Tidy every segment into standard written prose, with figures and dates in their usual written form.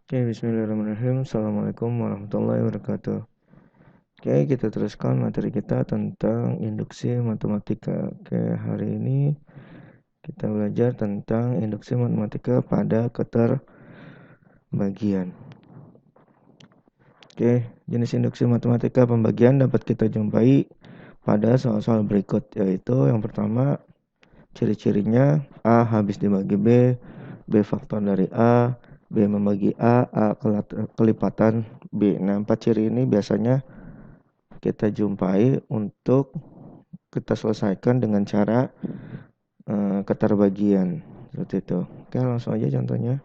Oke, bismillahirrahmanirrahim. Assalamualaikum warahmatullahi wabarakatuh. Oke, kita teruskan materi kita tentang induksi matematika. Oke, hari ini kita belajar tentang induksi matematika pada keterbagian. Oke, jenis induksi matematika pembagian dapat kita jumpai pada soal-soal berikut, yaitu yang pertama, ciri-cirinya A habis dibagi B faktor dari A, B membagi A kelipatan B. Nah, 4 ciri ini biasanya kita jumpai untuk kita selesaikan dengan cara keterbagian seperti itu. Oke, langsung aja contohnya.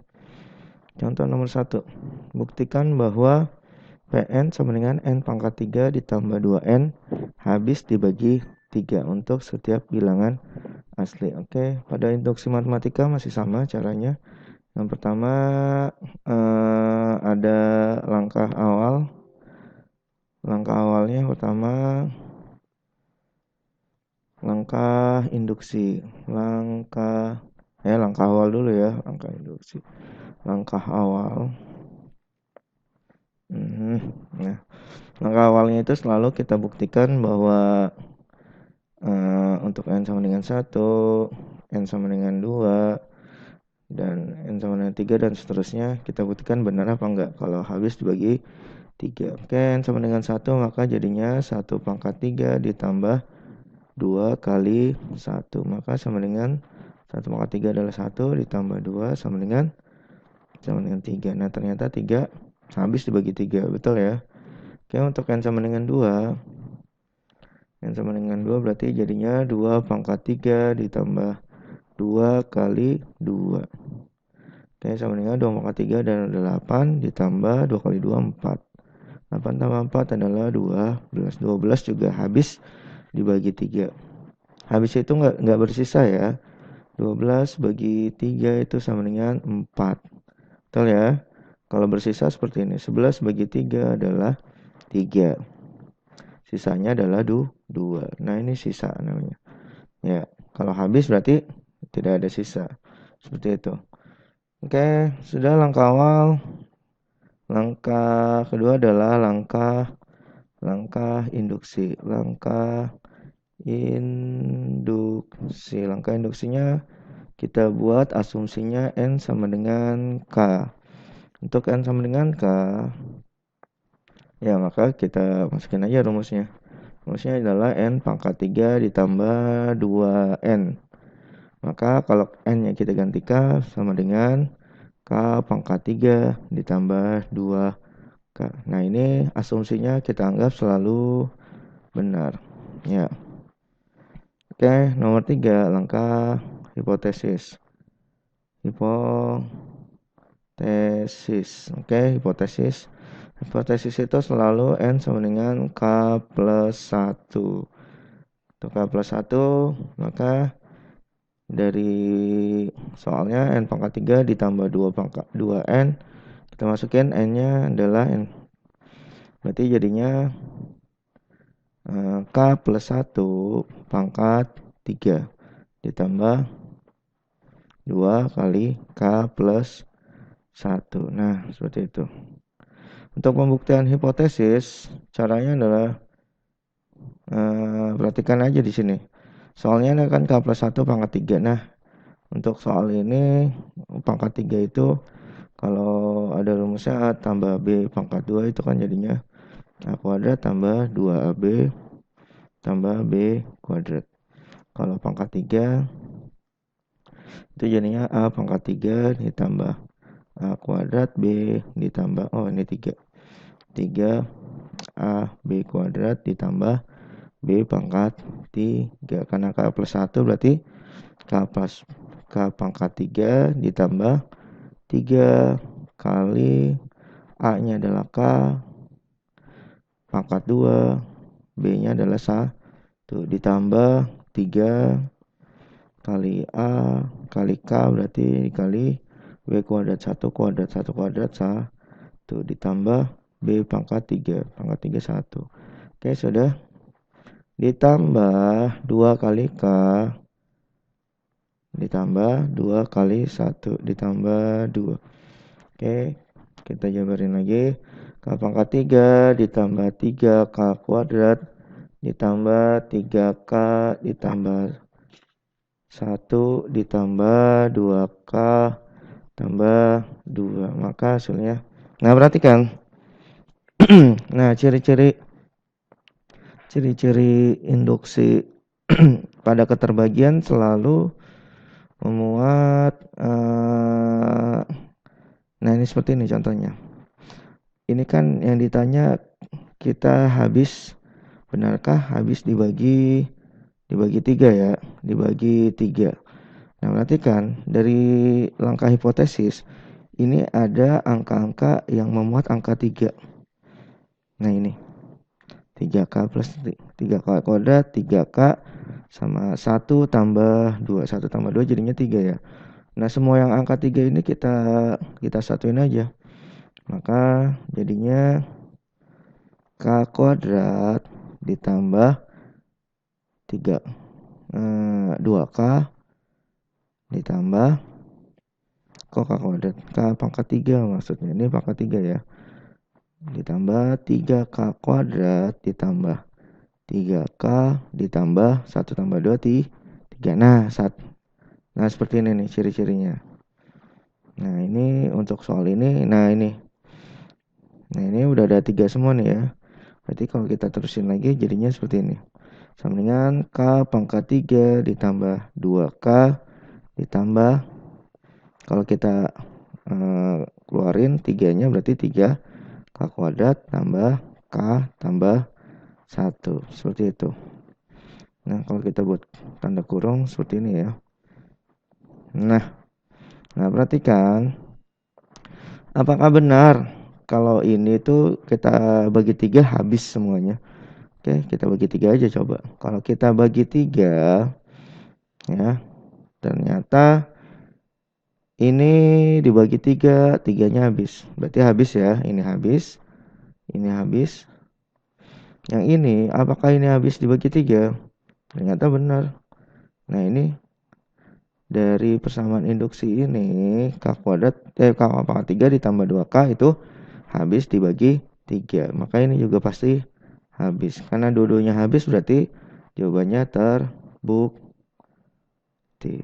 Contoh nomor 1. Buktikan bahwa Pn sama dengan N pangkat 3 ditambah 2N habis dibagi 3 untuk setiap bilangan asli. Oke, pada induksi matematika masih sama caranya. Yang pertama ada langkah awal. Langkah awalnya pertama langkah induksi. Langkah awal dulu ya, langkah induksi. Langkah awal. Nah, langkah awalnya itu selalu kita buktikan bahwa untuk N sama dengan 1, N sama dengan 2, dan N sama dengan 3 dan seterusnya kita buktikan benar apa enggak kalau habis dibagi 3. Oke, N sama dengan 1 maka jadinya 1 pangkat 3 ditambah 2 kali 1 maka sama dengan 1 pangkat 3 adalah 1 ditambah 2 sama dengan 3. Nah, ternyata 3 habis dibagi 3, betul ya. Oke, untuk N sama dengan 2, N sama dengan 2 berarti jadinya 2 pangkat 3 ditambah 2 kali 2. Oke, sama dengan 2 pangkat 3 dan 8 ditambah 2 kali 2, 4. 8 tambah 4 adalah 12. 12 juga habis dibagi 3. Habis itu nggak bersisa ya. 12 bagi 3 itu sama dengan 4. Betul ya? Kalau bersisa seperti ini. 11 bagi 3 adalah 3. Sisanya adalah 2. Nah, ini sisa namanya. Ya, kalau habis berarti tidak ada sisa. Seperti itu. Oke, sudah langkah awal. Langkah kedua adalah langkah induksi. Langkah induksinya kita buat asumsinya N sama dengan K. Untuk N sama dengan K, ya maka kita masukin aja rumusnya. Rumusnya adalah N pangkat 3 ditambah 2N. Maka kalau N-nya kita ganti K sama dengan K pangkat 3 ditambah 2K. Nah, ini asumsinya kita anggap selalu benar. Ya. Oke, nomor 3, langkah hipotesis. Hipotesis. Hipotesis itu selalu N sama dengan K plus 1. Untuk K plus 1, maka dari soalnya N pangkat 3 ditambah 2N, kita masukin N-nya adalah N. Berarti jadinya K plus 1 pangkat 3 ditambah 2 kali K plus 1. Nah, seperti itu. Untuk pembuktian hipotesis, caranya adalah perhatikan aja di sini. Soalnya ini kan K plus 1 pangkat 3. Nah, untuk soal ini pangkat 3 itu kalau ada rumusnya A tambah B pangkat 2 itu kan jadinya A kuadrat tambah 2AB tambah B kuadrat. Kalau pangkat 3 itu jadinya A pangkat 3 ditambah A kuadrat B ditambah, ini 3 AB kuadrat ditambah B pangkat 3. Karena K plus 1 berarti K pangkat 3 ditambah 3 kali A-nya adalah K pangkat 2, B-nya adalah 1 ditambah 3 kali A kali K berarti dikali B kuadrat 1 kuadrat 1 kuadrat 1 ditambah B pangkat 3 1. Oke, sudah. Ditambah 2 kali K ditambah 2 kali 1 ditambah 2. Oke, Kita jabarin lagi. K pangkat 3 ditambah 3K kuadrat ditambah 3K ditambah 1 ditambah 2K tambah 2. Maka hasilnya. Nah, perhatikan. Nah, ciri-ciri induksi pada keterbagian selalu memuat nah ini seperti ini contohnya. Ini kan yang ditanya kita habis, benarkah habis dibagi 3 ya, dibagi 3. Nah, berarti kan dari langkah hipotesis ini ada angka-angka yang memuat angka 3. Nah, ini 3K plus 3K kuadrat, 3K sama 1 tambah 2. 1 tambah 2 jadinya 3 ya. Nah, semua yang angka 3 ini kita satuin aja. Maka jadinya K kuadrat ditambah 3 2K ditambah kok K kuadrat, K pangkat 3 maksudnya, ini pangkat 3 ya, ditambah 3K kuadrat ditambah 3K ditambah 1 tambah 2 3. Nah, seperti ini nih ciri-cirinya. Nah, ini untuk soal ini. Nah, ini udah ada 3 semua nih ya. Berarti kalau kita terusin lagi jadinya seperti ini. Sama dengan K pangkat 3 ditambah 2K ditambah, kalau kita keluarin 3-nya berarti 3K kuadrat tambah K tambah 1. Seperti itu. Nah, kalau kita buat tanda kurung seperti ini ya. Nah, perhatikan. Apakah benar kalau ini tuh kita bagi 3 habis semuanya? Oke, kita bagi 3 aja coba. Kalau kita bagi 3 ya, ternyata ini dibagi 3, 3-nya habis. Berarti habis ya, ini habis. Ini habis. Yang ini, apakah ini habis dibagi 3? Ternyata benar. Nah, ini dari persamaan induksi ini K kuadrat K pangkat 3 ditambah 2K itu habis dibagi 3. Maka ini juga pasti habis. Karena dua-duanya habis berarti jawabannya terbukti.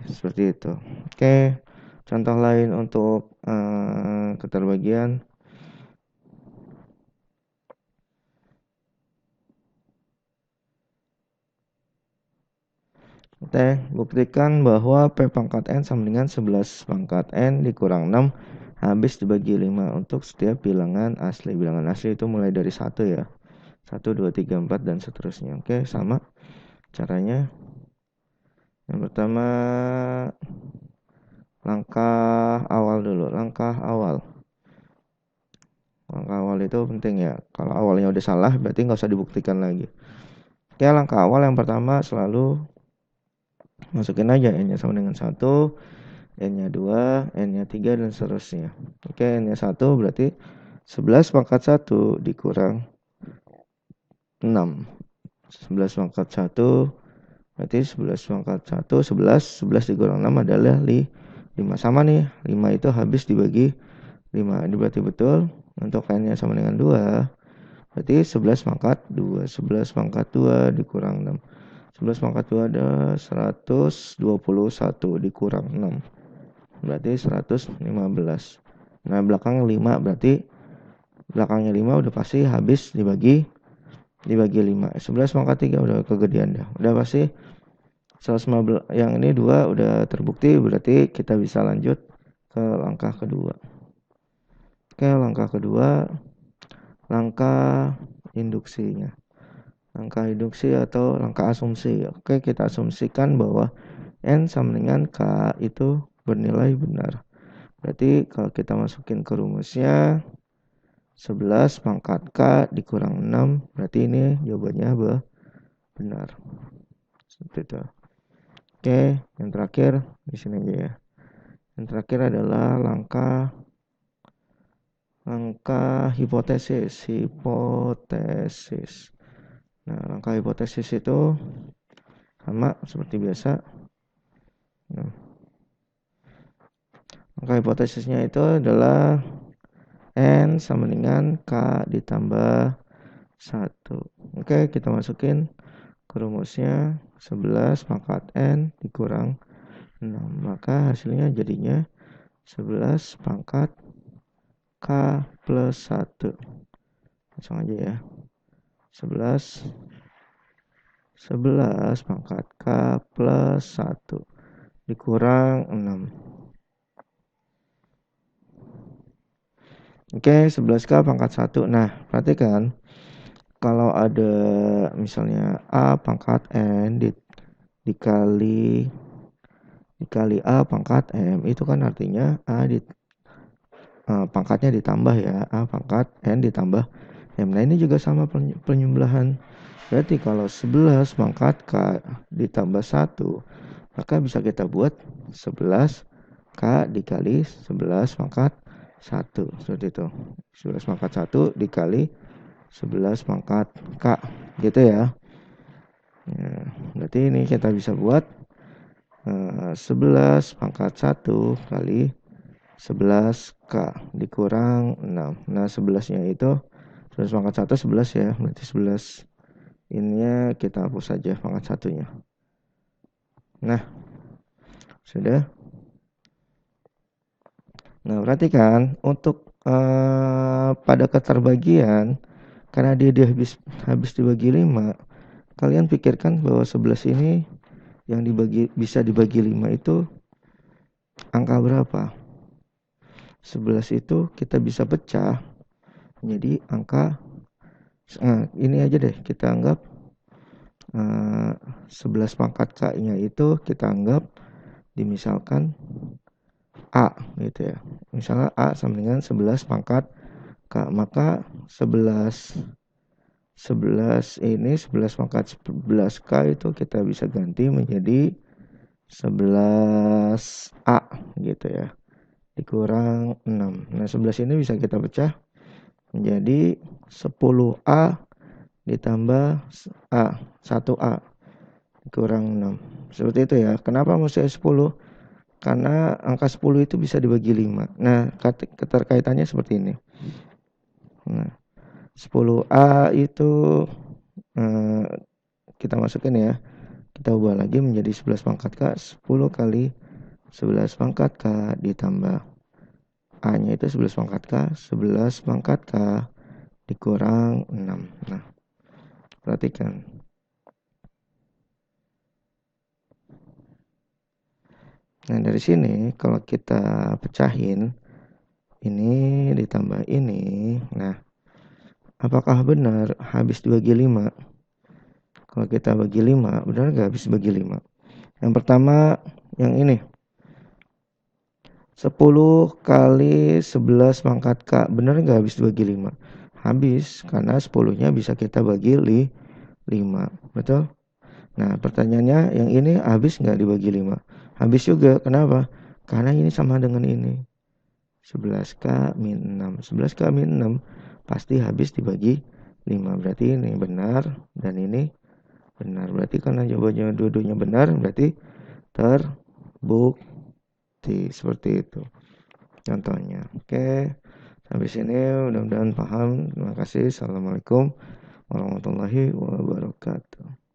Seperti itu. Oke. Contoh lain untuk keterbagian. Buktikan bahwa P pangkat N sama dengan 11 pangkat N dikurang 6 habis dibagi 5 untuk setiap bilangan asli. Bilangan asli itu mulai dari 1 ya. 1, 2, 3, 4 dan seterusnya. Oke, sama caranya. Yang pertama langkah awal dulu. Langkah awal itu penting ya. Kalau awalnya udah salah berarti nggak usah dibuktikan lagi. Oke, langkah awal yang pertama selalu masukin aja N-nya sama dengan 1, N-nya 2, N-nya 3 dan seterusnya. Oke, N-nya 1 berarti 11 pangkat 1 dikurang 6. 11 pangkat 1 berarti 11 pangkat 1 11 dikurang 6 adalah 5. Sama nih, 5 itu habis dibagi 5. Ini berarti betul. Untuk N-nya sama dengan 2 berarti 11 pangkat 2. 11 pangkat 2 dikurang 6. 11 pangkat 2 ada 121 dikurang 6. Berarti 115. Nah, belakang 5 berarti belakangnya 5 udah pasti habis dibagi 5. 11 pangkat 3 udah kegedean dah. Udah pasti 115. Yang ini 2 udah terbukti, berarti kita bisa lanjut ke langkah kedua. Oke, langkah kedua, langkah induksinya. Langkah induksi atau langkah asumsi. Oke, kita asumsikan bahwa N sama dengan K itu bernilai benar. Berarti kalau kita masukin ke rumusnya 11 pangkat K dikurang 6, berarti ini jawabannya benar. Seperti itu. Oke, yang terakhir di sini aja ya. Yang terakhir adalah langkah hipotesis. Nah, langkah hipotesis itu sama seperti biasa. Nah, langkah hipotesisnya itu adalah N sama dengan K ditambah 1. Oke, kita masukin ke rumusnya 11 pangkat N dikurang 6. Maka hasilnya jadinya 11 pangkat K plus 1. Langsung aja ya. 11 pangkat K plus 1 dikurang 6. Oke, 11K pangkat 1. Nah, perhatikan kalau ada misalnya A pangkat N dikali A pangkat M, itu kan artinya pangkatnya ditambah ya, A pangkat N ditambah M. Nah, ini juga sama penyembelahan. Berarti kalau 11 pangkat K ditambah 1, maka bisa kita buat 11 K dikali 11 pangkat 1. Seperti itu. 11 pangkat 1 dikali 11 pangkat K. Gitu ya. Berarti ini kita bisa buat 11 pangkat 1 kali 11K dikurang 6. Nah, 11-nya itu 11 pangkat 1 11 ya. Berarti 11 ininya kita hapus saja pangkat 1-nya. Nah, sudah. Nah, perhatikan untuk pada keterbagian, karena dia habis dibagi 5, kalian pikirkan bahwa 11 ini yang bisa dibagi 5 itu angka berapa? 11 itu kita bisa pecah menjadi angka, ini aja deh, kita anggap 11 pangkat K-nya itu kita anggap dimisalkan A gitu ya. Misalnya A sama dengan 11 pangkat K, maka 11 ini 11 pangkat 11K itu kita bisa ganti menjadi 11A gitu ya, dikurang 6. Nah, 11 ini bisa kita pecah menjadi 10A ditambah 1A dikurang 6. Seperti itu ya. Kenapa mesti 10? Karena angka 10 itu bisa dibagi 5. Nah, keterkaitannya seperti ini. Nah, 10A itu kita masukin ya. Kita ubah lagi menjadi 11 pangkat K. 10 kali 11 pangkat K ditambah A-nya itu 11 pangkat K. 11 pangkat K dikurang 6. Nah, perhatikan. Nah, dari sini kalau kita pecahin ini ditambah ini, nah, apakah benar habis dibagi 5? Kalau kita bagi 5, benar nggak habis bagi 5? Yang pertama, yang ini. 10 kali 11 pangkat K, benar nggak habis dibagi 5? Habis, karena 10-nya bisa kita bagi 5, betul? Nah, pertanyaannya yang ini habis nggak dibagi 5? Habis juga, kenapa? Karena ini sama dengan ini. 11K min 6. 11K min 6 pasti habis dibagi 5. Berarti ini benar dan ini benar. Berarti karena jawabannya dua-duanya benar, berarti terbukti. Seperti itu contohnya. Oke, sampai sini mudah-mudahan paham. Terima kasih. Assalamualaikum warahmatullahi wabarakatuh.